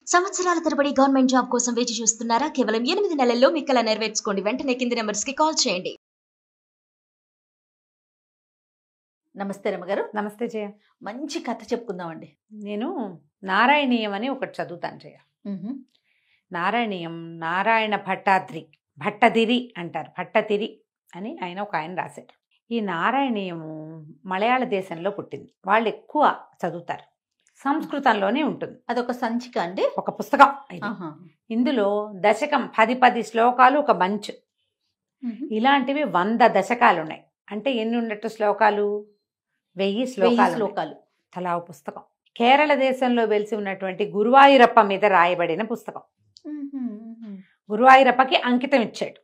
సంవత్సరాల తరబడి government job కోసం వేచి చూస్తున్నారా? కేవలం 8 నెలల్లో మీ కల నెరవేర్చుకోండి. వెంటనే కింది నంబర్స్‌కి కాల్ చేయండి. నమస్తే రమ్మగారు. నమస్తే జయ. మంచి కథ చెప్పుకుందామండి. నేను నారాయణీయం అని ఒకటి చదువుతాను జయ. నారాయణీయం నారాయణ భట్టతిరి అంటారు. భట్టతిరి అని ఆయన రాశారు. ఈ నారాయణీయము మలయాళ దేశంలో పుట్టింది. వాళ్ళు ఎక్కువ చదువుతారు. సంస్కృతంలోనే ఉంటుంది. అదొక సంచిక అండి, ఒక పుస్తకం ఇది. ఇందులో దశకం 10 శ్లోకాలు, ఒక బంచ్. ఇలాంటివి 100 దశకాలు ఉన్నాయి. అంటే ఎన్ని ఉన్నట్టు శ్లోకాలు? 1000 శ్లోకాలు. తలా పుస్తకం. కేరళ దేశంలో వెలిసి ఉన్నటువంటి గురువాయూరప్ప మీద రాయబడిన పుస్తకం. గురువాయూరప్పకి అంకితం ఇచ్చాడు.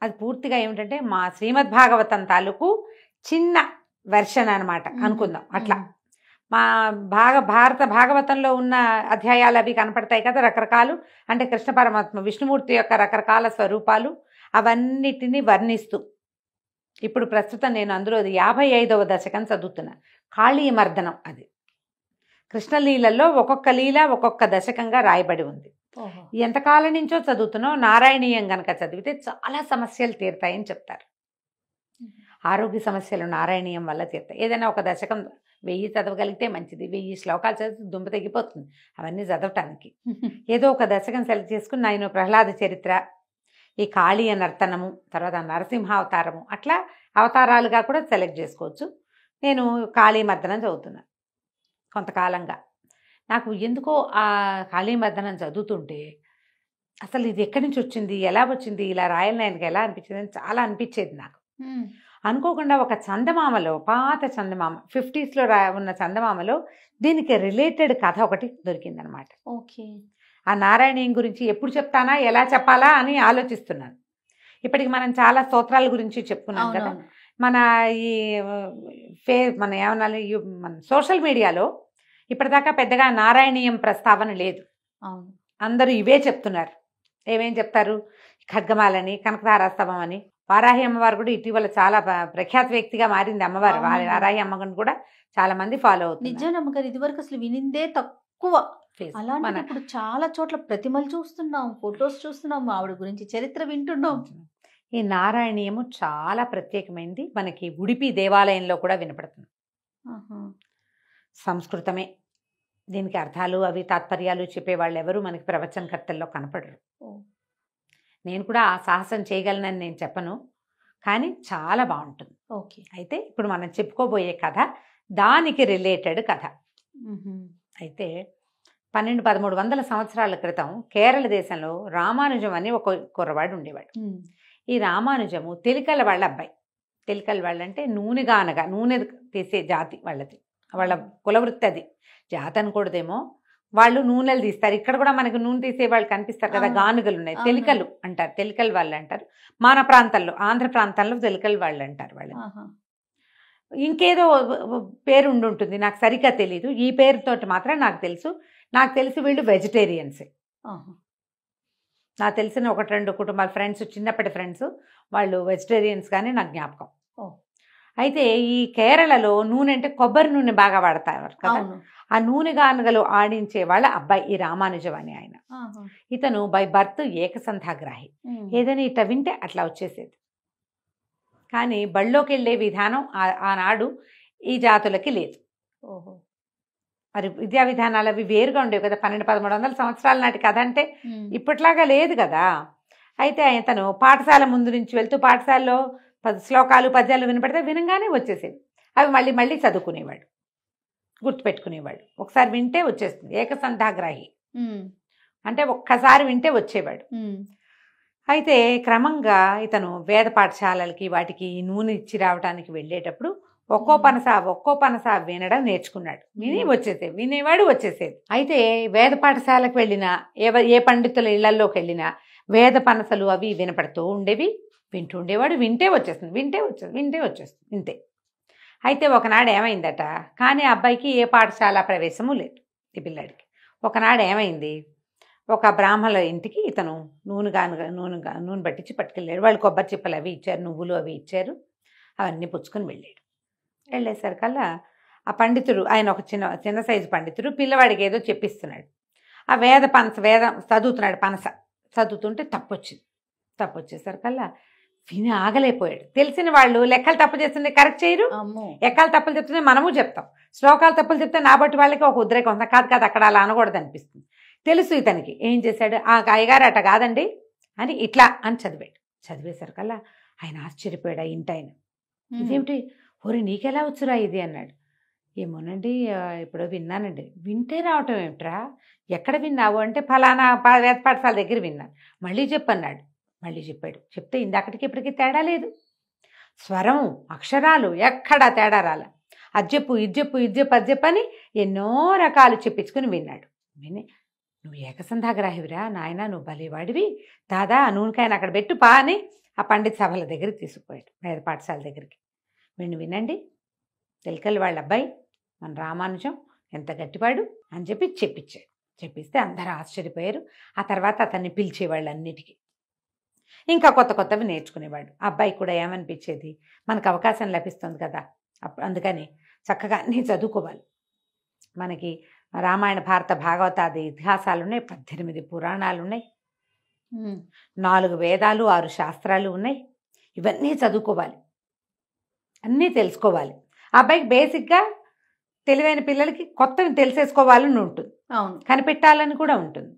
అది పూర్తిగా ఏమిటంటే మా శ్రీమద్ భాగవతం తాలూకు చిన్న వెర్షన్ అనమాట అనుకుందాం. అట్లా మా భారత భాగవతంలో ఉన్న అధ్యాయాలు అవి కనపడతాయి కదా, రకరకాలు. అంటే కృష్ణ పరమాత్మ విష్ణుమూర్తి యొక్క రకరకాల స్వరూపాలు అవన్నిటిని వర్ణిస్తూ ఇప్పుడు ప్రస్తుతం నేను అందులో 55వ దశకం చదువుతున్నా. కాళీమర్దనం. అది కృష్ణలీలలో ఒక్కొక్క లీల ఒక్కొక్క దశకంగా రాయబడి ఉంది. ఎంతకాలం నుంచో చదువుతున్నావు. నారాయణీయం గనక చదివితే చాలా సమస్యలు తీరుతాయని చెప్తారు. ఆరోగ్య సమస్యలు నారాయణీయం వల్ల తీరుతాయి. ఏదైనా ఒక దశకం 1000 చదవగలిగితే మంచిది. 1000 శ్లోకాలు చదివితే దుంప తగ్గిపోతుంది అవన్నీ చదవటానికి. ఏదో ఒక దశకం సెలెక్ట్ చేసుకుని నేను ప్రహ్లాద చరిత్ర, ఈ కాళీయ నర్తనము, తర్వాత నరసింహావతారము, అట్లా అవతారాలుగా కూడా సెలెక్ట్ చేసుకోవచ్చు. నేను కాళీమర్దనం చదువుతున్నాను కొంతకాలంగా. నాకు ఎందుకో ఆ కాళీమర్దనం చదువుతుంటే అసలు ఇది ఎక్కడి నుంచి వచ్చింది, ఎలా వచ్చింది, ఇలా రాయాలని ఆయనకి ఎలా అనిపించింది అని చాలా అనిపించేది నాకు. అనుకోకుండా ఒక చందమామలో, పాత చందమామ 50s ఉన్న చందమామలో దీనికి రిలేటెడ్ కథ ఒకటి దొరికిందనమాట. ఓకే. ఆ నారాయణీయం గురించి ఎప్పుడు చెప్తానా, ఎలా చెప్పాలా అని ఆలోచిస్తున్నాను. ఇప్పటికి మనం చాలా స్తోత్రాల గురించి చెప్పుకున్నాం కదా. మన ఈ మన ఏమన్నా మన సోషల్ మీడియాలో ఇప్పటిదాకా పెద్దగా నారాయణీయం ప్రస్తావన లేదు. అందరూ ఇవే చెప్తున్నారు. ఏమేం చెప్తారు? ఖడ్గమాలని, కనకధారాస్తవం అని. వారాహి అమ్మవారు కూడా ఇటీవల చాలా ప్రఖ్యాత వ్యక్తిగా మారింది అమ్మవారు. వారాహి అమ్మగారిని కూడా చాలా మంది ఫాలో అవుతుంది. నిజం అమ్మగారు, ఇదివరకు అసలు వినిందే తక్కువ. అలాంటి ఇప్పుడు చాలా చోట్ల ప్రతిమలు చూస్తున్నాం, ఫొటోస్ చూస్తున్నాం, ఆవిడ గురించి చరిత్ర వింటున్నాం. ఈ నారాయణీయము చాలా ప్రత్యేకమైంది. మనకి ఉడిపి దేవాలయంలో కూడా వినపడుతుంది. సంస్కృతమే. దీనికి అర్థాలు అవి తాత్పర్యాలు చెప్పేవాళ్ళు ఎవరు మనకి ప్రవచనకర్తల్లో కనపడరు. నేను కూడా ఆ సాహసం చేయగలనని నేను చెప్పను, కానీ చాలా బాగుంటుంది. ఓకే. అయితే ఇప్పుడు మనం చెప్పుకోబోయే కథ దానికి రిలేటెడ్ కథ. అయితే 1200-1300 సంవత్సరాల క్రితం కేరళ దేశంలో రామానుజం అని ఒక కుర్రవాడు ఉండేవాడు. ఈ రామానుజము తెలికల వాళ్ళ అబ్బాయి. తెలికల వాళ్ళంటే నూనె తీసే జాతి వాళ్ళది. వాళ్ళ కులవృత్తి అది. జాతి అనకూడదేమో, వాళ్ళు నూనెలు తీస్తారు. ఇక్కడ కూడా మనకు నూనె తీసే వాళ్ళు కనిపిస్తారు కదా, గానుగలు ఉన్నాయి. తెలికలు అంటారు, తెలికల వాళ్ళు అంటారు. మన ప్రాంతాల్లో, ఆంధ్ర ప్రాంతాల్లో తెలికల వాళ్ళు అంటారు. వాళ్ళు ఇంకేదో పేరు ఉండుంటుంది, నాకు సరిగ్గా తెలీదు. ఈ పేరుతోటి మాత్రం నాకు తెలిసి వీళ్ళు వెజిటేరియన్సే. నాకు తెలిసిన 1-2 కుటుంబాల ఫ్రెండ్స్, చిన్నప్పటి ఫ్రెండ్స్, వాళ్ళు వెజిటేరియన్స్ కానీ నాకు జ్ఞాపకం. అయితే ఈ కేరళలో నూనె అంటే కొబ్బరి నూనె బాగా వాడతారు కదా. ఆ నూనె గానుగలు ఆడించే వాళ్ళ అబ్బాయి ఈ రామానుజం అని ఆయన. ఇతను బై బర్త్ ఏకసంధాగ్రాహి. ఏదైనా ఇట్లా వింటే అట్లా వచ్చేసేది. కానీ బళ్ళోకి వెళ్ళే విధానం ఆనాడు ఈ జాతులకి లేదు. మరి విద్యా విధానాలు అవి వేరుగా ఉండేవి కదా. 1200-1300 సంవత్సరాల నాటి కథ అంటే ఇప్పట్లాగా లేదు కదా. అయితే అతను పాఠశాల ముందు నుంచి వెళ్తూ పాఠశాలలో 10 శ్లోకాలు, పద్యాలు వినపడితే వినగానే వచ్చేసేది. అవి మళ్ళీ మళ్ళీ చదువుకునేవాడు, గుర్తుపెట్టుకునేవాడు. ఒకసారి వింటే వచ్చేస్తుంది. ఏకసంధాగ్రాహి అంటే ఒక్కసారి వింటే వచ్చేవాడు. అయితే క్రమంగా ఇతను వేద పాఠశాలలకి వాటికి నూనె ఇచ్చి రావడానికి వెళ్ళేటప్పుడు ఒక్కో పనస వినడం నేర్చుకున్నాడు. వినేవాడు వచ్చేసేది. అయితే వేద పాఠశాలకు వెళ్ళినా, ఏ పండితుల ఇళ్లలోకి వెళ్ళినా వేద పనసలు అవి వినపడుతూ ఉండేవి. వింటూ ఉండేవాడు. వింటే వచ్చేస్తుంది ఇంతే. అయితే ఒకనాడు ఏమైందట, కానీ అబ్బాయికి ఏ పాఠశాల ప్రవేశము లేదు ఈ పిల్లాడికి. ఒకనాడు ఏమైంది, ఒక బ్రాహ్మణుల ఇంటికి ఇతను నూనె పట్టించి పట్టుకెళ్ళాడు. వాళ్ళు కొబ్బరి చిప్పలు అవి ఇచ్చారు, నువ్వులు అవి ఇచ్చారు. అవన్నీ పుచ్చుకొని వెళ్ళాడు. వెళ్ళేసరికల్లా ఆ పండితుడు, ఆయన ఒక చిన్న సైజు పండితుడు, పిల్లవాడికి ఏదో చెప్పిస్తున్నాడు. ఆ వేదం చదువుతున్నాడు, పనస చదువుతుంటే తప్పు వచ్చేసరికల్లా విని ఆగలేకపోయాడు. తెలిసిన వాళ్ళు లెక్కలు తప్పు చేస్తుంటే కరెక్ట్ చేయరు, ఎక్కలు తప్పులు చెప్తుంటే మనము చెప్తాం, శ్లోకాలు తప్పులు చెప్తే నా బట్టి వాళ్ళకి ఒక ఉద్రేకం ఉంది, కాదు అక్కడ అలా అనకూడదు అనిపిస్తుంది. తెలుసు ఇతనికి. ఏం చేశాడు, ఆ అయ్యగారు అట కాదండి అని ఇట్లా అని చదివేసరికల్లా ఆయన ఆశ్చర్యపోయాడు. ఆ ఇంటాయన, ఇదేమిటి ఓరి నీకెలా వచ్చురా ఇది అన్నాడు. ఏమోనండి ఇప్పుడు విన్నానండి. వింటే రావటం ఏమిట్రా, ఎక్కడ విన్నావు అంటే ఫలానా వేద పాఠశాల దగ్గర విన్నాను. మళ్ళీ చెప్పన్నాడు. మళ్ళీ చెప్పాడు. చెప్తే ఇందాకటికి ఇప్పటికీ తేడా లేదు, స్వరం అక్షరాలు ఎక్కడా తేడా రాల. అది చెప్పు అని ఎన్నో రకాలు చెప్పించుకుని విన్నాడు. నువ్వు ఏకసంధాగ్రాహివిరా నాయన, నువ్వు భలేవాడివి, దాదా నూనెకాయని అక్కడ పెట్టు పా అని ఆ పండిత సభల దగ్గరికి తీసుకుపోయాడు, వేద పాఠశాల దగ్గరికి. వినండి, తెలకల్లి వాళ్ళ అబ్బాయి మన రామానుజం ఎంత గట్టివాడు అని చెప్పిస్తే అందరూ ఆశ్చర్యపోయారు. ఆ తర్వాత అతన్ని పిలిచేవాళ్ళు అన్నిటికీ, ఇంకా కొత్తవి నేర్చుకునేవాడు. ఆ అబ్బాయి కూడా ఏమనిపించేది, మనకు అవకాశం లభిస్తుంది కదా, అందుకని చక్కగా అన్నీ చదువుకోవాలి. మనకి రామాయణ భారత భాగవతాది ఇతిహాసాలు ఉన్నాయి, 18 పురాణాలు ఉన్నాయి, 4 వేదాలు 6 శాస్త్రాలు ఉన్నాయి. ఇవన్నీ చదువుకోవాలి, అన్నీ తెలుసుకోవాలి. ఆ అబ్బాయికి బేసిక్గా తెలివైన పిల్లలకి కొత్తవి తెలిసేసుకోవాలని ఉంటుంది, కనిపెట్టాలని కూడా ఉంటుంది.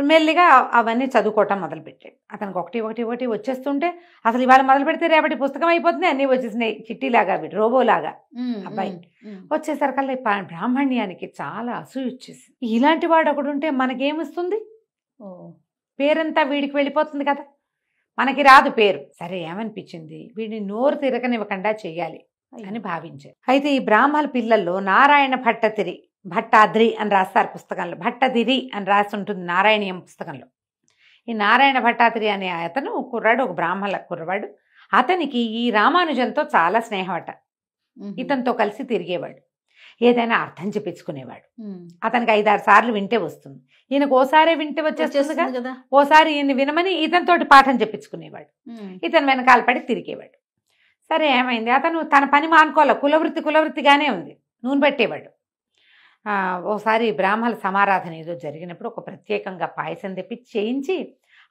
మెల్లిగా అవన్నీ చదువుకోవటం మొదలుపెట్టాడు. అతనికి ఒకటి వచ్చేస్తుంటే అసలు ఇవాళ మొదలు పెడితే రేపటి పుస్తకం అయిపోతుంది, అన్నీ వచ్చేసినాయి చిట్టిలాగా, రోబోలాగా. అబ్బాయి వచ్చేసరికల్లా బ్రాహ్మణ్యానికి చాలా అసూయ వచ్చేసింది. ఇలాంటి వాడు ఒకడు ఉంటే మనకేమొస్తుంది, పేరంతా వీడికి వెళ్ళిపోతుంది కదా, మనకి రాదు పేరు. సరే ఏమనిపించింది, వీడిని నోరు తిరగనివ్వకుండా చెయ్యాలి అని భావించారు. అయితే ఈ బ్రాహ్మణ పిల్లల్లో నారాయణ భట్టాద్రి అని రాస్తారు పుస్తకంలో, భట్టదిరి అని రాసి ఉంటుంది నారాయణీయం పుస్తకంలో. ఈ నారాయణ భట్టాద్రి అనే అతను కుర్రాడు, ఒక బ్రాహ్మణ కుర్రవాడు. అతనికి ఈ రామానుజంతో చాలా స్నేహమట. ఇతనితో కలిసి తిరిగేవాడు, ఏదైనా అర్థం చెప్పించుకునేవాడు. అతనికి 5-6 సార్లు వింటే వస్తుంది, ఈయనకు ఓసారి వింటే వచ్చేస్తుంది కదా, ఓసారి ఈయన వినమని ఇతనితోటి పాఠం చెప్పించుకునేవాడు. ఇతను వెనకాల పడి తిరిగేవాడు. సరే ఏమైంది, అతను తన పని మానుకోవాలి, కులవృత్తిగానే ఉంది, నూనె పెట్టేవాడు. ఓసారి బ్రాహ్మణ సమారాధన ఏదో జరిగినప్పుడు ఒక ప్రత్యేకంగా పాయసం తెప్పించి చేయించి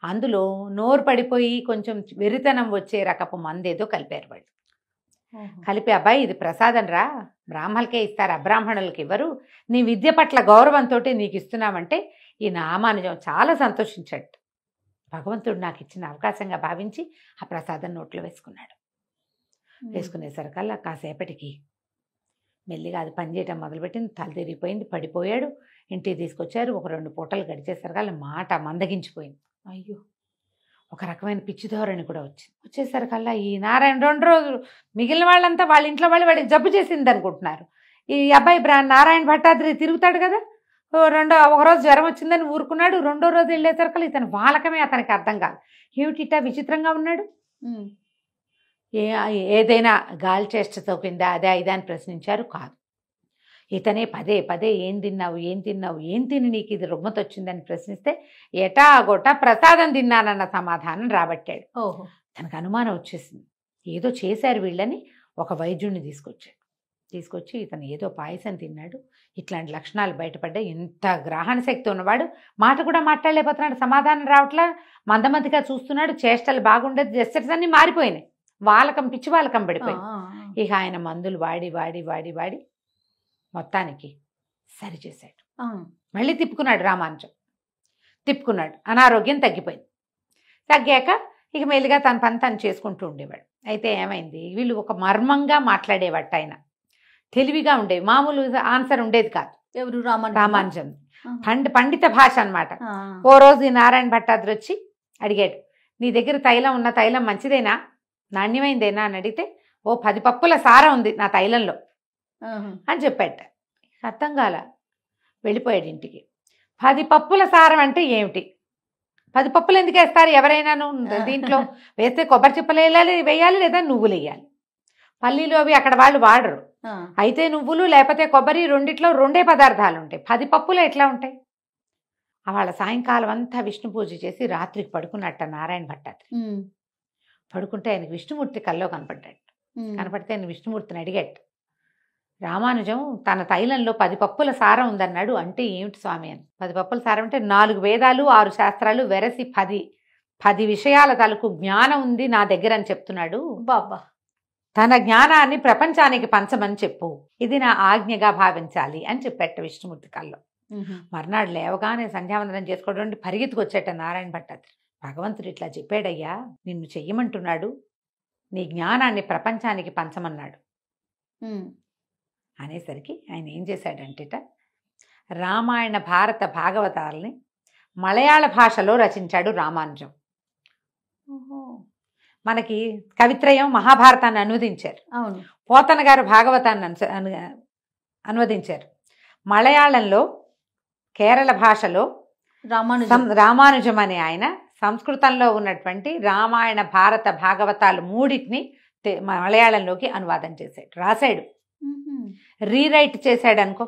అందులో నోరు పడిపోయి కొంచెం వెరితనం వచ్చే రకపు మందేదో కలిపారు వాళ్ళు. కలిపి, అబ్బాయి ఇది ప్రసాదం రా, బ్రాహ్మణులకే ఇస్తారు, అబ్రాహ్మణులకి ఇవ్వరు, నీ విద్య పట్ల గౌరవంతో నీకు ఇస్తున్నామంటే ఈ రామానుజం చాలా సంతోషించాడు. భగవంతుడు నాకు ఇచ్చిన అవకాశంగా భావించి ఆ ప్రసాదం నోట్లో వేసుకున్నాడు. వేసుకునేసరికల్లా కాసేపటికి మెల్లిగా అది పనిచేయటం మొదలుపెట్టింది, తల తిరిగిపోయింది, పడిపోయాడు. ఇంటికి తీసుకొచ్చారు. 1-2 పూటలు గడిచేసరికల్లా మాట మందగించిపోయింది. అయ్యో, ఒక రకమైన పిచ్చి ధోరణి కూడా వచ్చేసరికల్లా ఈ నారాయణ 2 రోజులు మిగిలిన వాళ్ళంతా వాళ్ళ ఇంట్లో వాడికి జబ్బు చేసింది అనుకుంటున్నారు. ఈ అబ్బాయి నారాయణ భట్టాద్రి తిరుగుతాడు కదా, ఒకరోజు జ్వరం వచ్చిందని ఊరుకున్నాడు. 2వ రోజు వెళ్ళేసరికల్లా ఇతను వాలకమే అతనికి అర్థం కాదు. ఏమిటిటా విచిత్రంగా ఉన్నాడు, ఏదైనా గాలి చేష్ట తోపిందా అదే ఇదా అని ప్రశ్నించారు. కాదు, ఇతనే పదే ఏం తిని నీకు ఇది రుగ్మత వచ్చిందని ప్రశ్నిస్తే ఎటాగోటా ప్రసాదం తిన్నానన్న సమాధానం రాబట్టాడు. తనకు అనుమానం వచ్చేసింది, ఏదో చేశారు వీళ్ళని. ఒక వైద్యుడిని తీసుకొచ్చి ఇతను ఏదో పాయసం తిన్నాడు, ఇట్లాంటి లక్షణాలు బయటపడ్డాయి. ఇంత గ్రహణ శక్తి ఉన్నవాడు మాట కూడా మాట్లాడలేకపోతున్నాడు, సమాధానం రావట్లా, మందమందిగా చూస్తున్నాడు, చేష్టలు బాగుండేది, జెస్చర్స్ అన్నీ మారిపోయినాయి, పిచ్చి వాలకం పడిపోయి. ఇక ఆయన మందులు వాడి మొత్తానికి సరిచేశాడు. మళ్ళీ తిప్పుకున్నాడు, రామానుజం తిప్పుకున్నాడు, అనారోగ్యం తగ్గిపోయింది. తగ్గాక ఇక మెల్లిగా తన పని తను చేసుకుంటూ ఉండేవాడు. అయితే ఏమైంది, వీళ్ళు ఒక మర్మంగా మాట్లాడేవాట, ఆయన తెలివిగా ఉండేవి, మామూలు ఆన్సర్ ఉండేది కాదు. ఎవరు, రామానుజం పండిత భాష అనమాట. ఓ రోజు ఈ నారాయణ భట్టాద్రి వచ్చి అడిగాడు, నీ దగ్గర తైలం మంచిదేనా, నాణ్యమైందేనా అని అడిగితే, 10 పప్పుల సారం ఉంది నా తైలంలో అని చెప్పాట. అర్థం కాల, వెళ్ళిపోయాడు ఇంటికి. 10 పప్పుల సారం అంటే ఏమిటి, 10 పప్పులు ఎందుకు వేస్తారు ఎవరైనాను, దీంట్లో వేస్తే కొబ్బరి చిప్పలు వేయాలి లేదా నువ్వులు వేయాలి, పల్లీలు అవి అక్కడ వాళ్ళు వాడరు, అయితే నువ్వులు లేకపోతే కొబ్బరి, రెండిట్లో 2 పదార్థాలు ఉంటాయి, 10 పప్పులు ఎట్లా ఉంటాయి. వాళ్ళ సాయంకాలం అంతా విష్ణు పూజ చేసి రాత్రికి పడుకున్నట్ట నారాయణ భట్టాద్రి. పడుకుంటే ఆయనకు విష్ణుమూర్తి కల్లో కనపడ్డాడు. కనపడితే ఆయన విష్ణుమూర్తిని అడిగాడు, రామానుజం తన తైలంలో 10 పప్పుల సారం ఉందన్నాడు. అంటే ఏమిటి స్వామి అని. 10 పప్పుల సారం అంటే 4 వేదాలు 6 శాస్త్రాలు వెరసి 10 విషయాల తలకు జ్ఞానం ఉంది నా దగ్గర అని చెప్తున్నాడు. బాబా తన జ్ఞానాన్ని ప్రపంచానికి పంచమని చెప్పు, ఇది నా ఆజ్ఞగా భావించాలి అని చెప్పేట విష్ణుమూర్తి కల్లో. మర్నాడు లేవగానే సంధ్యావందనం చేసుకోవడం పరిగెత్తుకొచ్చేట నారాయణ భట్టాద్రి. భగవంతుడు ఇట్లా చెప్పాడయ్యా, నిన్ను చెయ్యమంటున్నాడు, నీ జ్ఞానాన్ని ప్రపంచానికి పంచమన్నాడు అనేసరికి ఆయన ఏం చేశాడంటేట రామాయణ భారత భాగవతాలని మలయాళ భాషలో రచించాడు రామానుజం. మనకి కవిత్రయం మహాభారతాన్ని అనువదించారు. అవును. పోతన గారు భాగవతాన్ని అనువదించారు. మలయాళంలో కేరళ భాషలో రామానుజం అనే ఆయన సంస్కృతంలో ఉన్నటువంటి రామాయణ భారత భాగవతాలు మూడింటిని మలయాళంలోకి అనువాదం చేశాడు, రాశాడు, రీరైట్ చేశాడు అనుకో.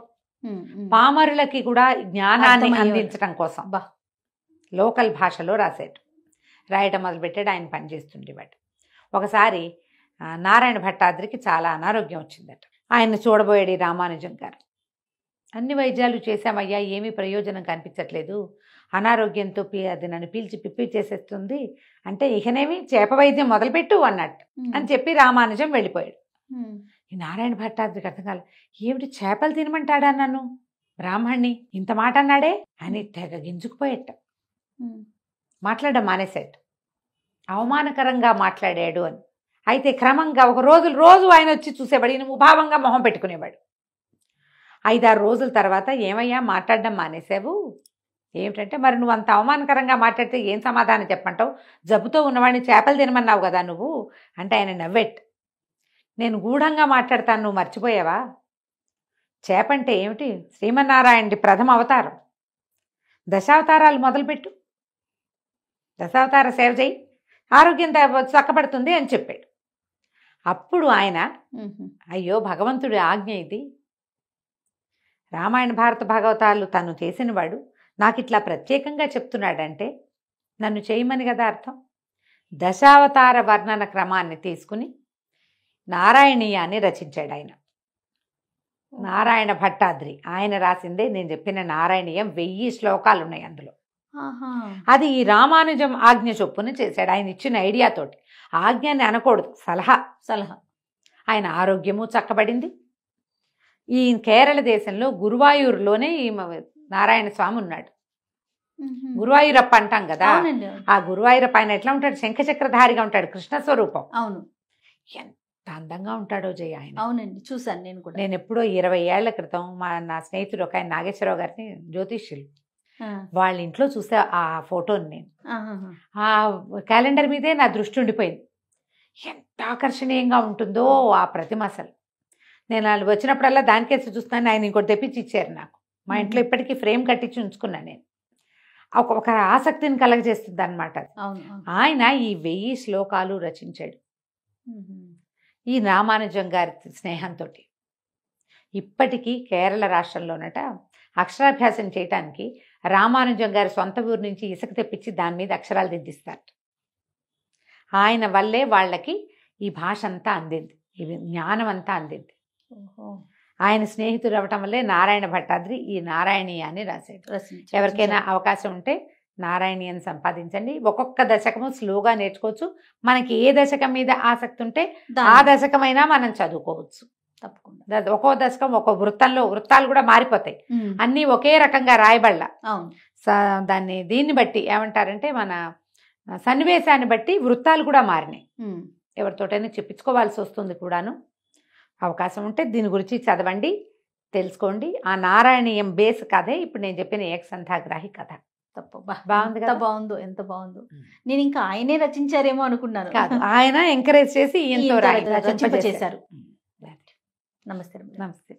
పామరులకి కూడా జ్ఞానాన్ని అందించడం కోసం లోకల్ భాషలో రాశాడు. రాయటం మొదలుపెట్టాడు. ఆయన పనిచేస్తుండేవాడు. ఒకసారి నారాయణ భట్టాద్రికి చాలా అనారోగ్యం వచ్చిందట. ఆయన్ని చూడబోయాడు రామానుజం గారు. అన్ని వైద్యాలు చేశామయ్యా, ఏమీ ప్రయోజనం కనిపించట్లేదు, అనారోగ్యంతో అది నన్ను పీల్చి పిప్పి చేసేస్తుంది అంటే, ఇకనేమి చేప వైద్యం మొదలుపెట్టు అన్నట్టు అని చెప్పి రామానుజం వెళ్ళిపోయాడు. ఈ నారాయణ భట్టాద్రికి అర్థం కాలేదు. ఏమిటి చేపలు తినమంటాడా నన్ను, బ్రాహ్మణ్ణి, ఇంత మాట అన్నాడే అని తెగ గింజుకుపోయేట. మాట్లాడడం మానేశాడు. అవమానకరంగా మాట్లాడాడు అని. అయితే క్రమంగా ఒక రోజు ఆయన వచ్చి చూసేవాడు. ఈయన ముభావంగా మొహం పెట్టుకునేవాడు. 5-6 రోజుల తర్వాత, ఏమయ్యా మాట్లాడడం మానేసావు, ఏమిటంటే, మరి నువ్వు అంత అవమానకరంగా మాట్లాడితే ఏం సమాధానం చెప్పంటావు, జబ్బుతో ఉన్నవాడిని చేపలు తినమన్నావు కదా నువ్వు అంటే ఆయన నవ్వెట్. నేను గూఢంగా మాట్లాడతాను, నువ్వు మర్చిపోయావా, చేపంటే ఏమిటి శ్రీమన్నారాయణుడి ప్రథమ అవతారం, దశావతారాలు మొదలుపెట్టు, దశావతార సేవ చేయి, ఆరోగ్యం చక్కబడుతుంది అని చెప్పాడు. అప్పుడు ఆయన, అయ్యో భగవంతుడి ఆజ్ఞ ఇది, రామాయణ భారత భాగవతాలు తను చేసినవాడు నాకు ఇట్లా ప్రత్యేకంగా చెప్తున్నాడంటే నన్ను చేయమని కదా అర్థం. దశావతార వర్ణన క్రమాన్ని తీసుకుని నారాయణీయాన్ని రచించాడు ఆయన. నారాయణ భట్టాద్రి ఆయన రాసిందే నేను చెప్పిన నారాయణీయం. 1000 శ్లోకాలు ఉన్నాయి అందులో. అది ఈ రామానుజం ఆజ్ఞ చొప్పున చేశాడు. ఆయన ఇచ్చిన ఐడియాతోటి. ఆజ్ఞని అనకూడదు, సలహా. ఆయన ఆరోగ్యము చక్కబడింది. ఈ కేరళ దేశంలో గురువాయూరులోనే ఈ నారాయణ స్వామి ఉన్నాడు. గురువాయూరప్ప అంటాం కదా, ఆ గురువాయూరప్ప ఆయన ఎట్లా ఉంటాడు, శంఖచక్రధారిగా ఉంటాడు, కృష్ణ స్వరూపం. అవును. ఎంత అందంగా ఉంటాడో జయ ఆయన. అవునండి, చూసాను నేను కూడా. నేను ఎప్పుడో 20 ఏళ్ల క్రితం నా స్నేహితుడు ఒక ఆయన నాగేశ్వరరావు గారిని, జ్యోతిష్యులు, వాళ్ళ ఇంట్లో చూసే ఆ ఫోటోని నేను. ఆ క్యాలెండర్ మీదే నా దృష్టి ఉండిపోయింది. ఎంత ఆకర్షణీయంగా ఉంటుందో ఆ ప్రతిమ అసలు. నేను వాళ్ళు వచ్చినప్పుడల్లా దానికేసి చూస్తున్నాను. ఆయన ఇంకోటి తెప్పించి ఇచ్చారు నాకు. మా ఇంట్లో ఇప్పటికీ ఫ్రేమ్ కట్టించి ఉంచుకున్నాను నేను. ఒక ఆసక్తిని కలగజేస్తుంది అనమాట. ఆయన ఈ 1000 శ్లోకాలు రచించాడు ఈ రామానుజం గారి స్నేహంతో. ఇప్పటికీ కేరళ రాష్ట్రంలోనట అక్షరాభ్యాసం చేయటానికి రామానుజం గారి సొంత ఊరు నుంచి ఇసుక తెప్పించి దాని మీద అక్షరాలు దిద్దిస్తారు. ఆయన వల్లే వాళ్ళకి ఈ భాష అంతా అందింది, ఈ జ్ఞానం అంతా అందింది. ఆయన స్నేహితుడు అవ్వటం వల్లే నారాయణ భట్టాద్రి ఈ నారాయణీయాన్ని రాశాడు. ఎవరికైనా అవకాశం ఉంటే నారాయణీయాన్ని సంపాదించండి. ఒక్కొక్క దశకము స్లోగా నేర్చుకోవచ్చు. మనకి ఏ దశకం మీద ఆసక్తి ఉంటే ఆ దశకమైనా మనం చదువుకోవచ్చు తప్పకుండా. ఒక్కో దశకం ఒక్కో వృత్తాలు కూడా మారిపోతాయి. అన్నీ ఒకే రకంగా రాయబడలా. దీన్ని బట్టి ఏమంటారంటే మన సన్నివేశాన్ని బట్టి వృత్తాలు కూడా మారినాయి. ఎవరితోటైనా చెప్పించుకోవాల్సి వస్తుంది కూడాను. అవకాశం ఉంటే దీని గురించి చదవండి, తెలుసుకోండి. ఆ నారాయణీయం బేస్ కథే ఇప్పుడు నేను చెప్పిన ఏకసంధ్యాగ్రాహి కథ. బాగుంది కదా? బాగుందో, ఎంత బాగుందో. నేను ఇంకా ఆయనే రచించారేమో అనుకున్నాను. కాదు, ఆయన ఎంకరేజ్ చేసి ఈయనతో రచింపజేశారు. నమస్తే. నమస్తే.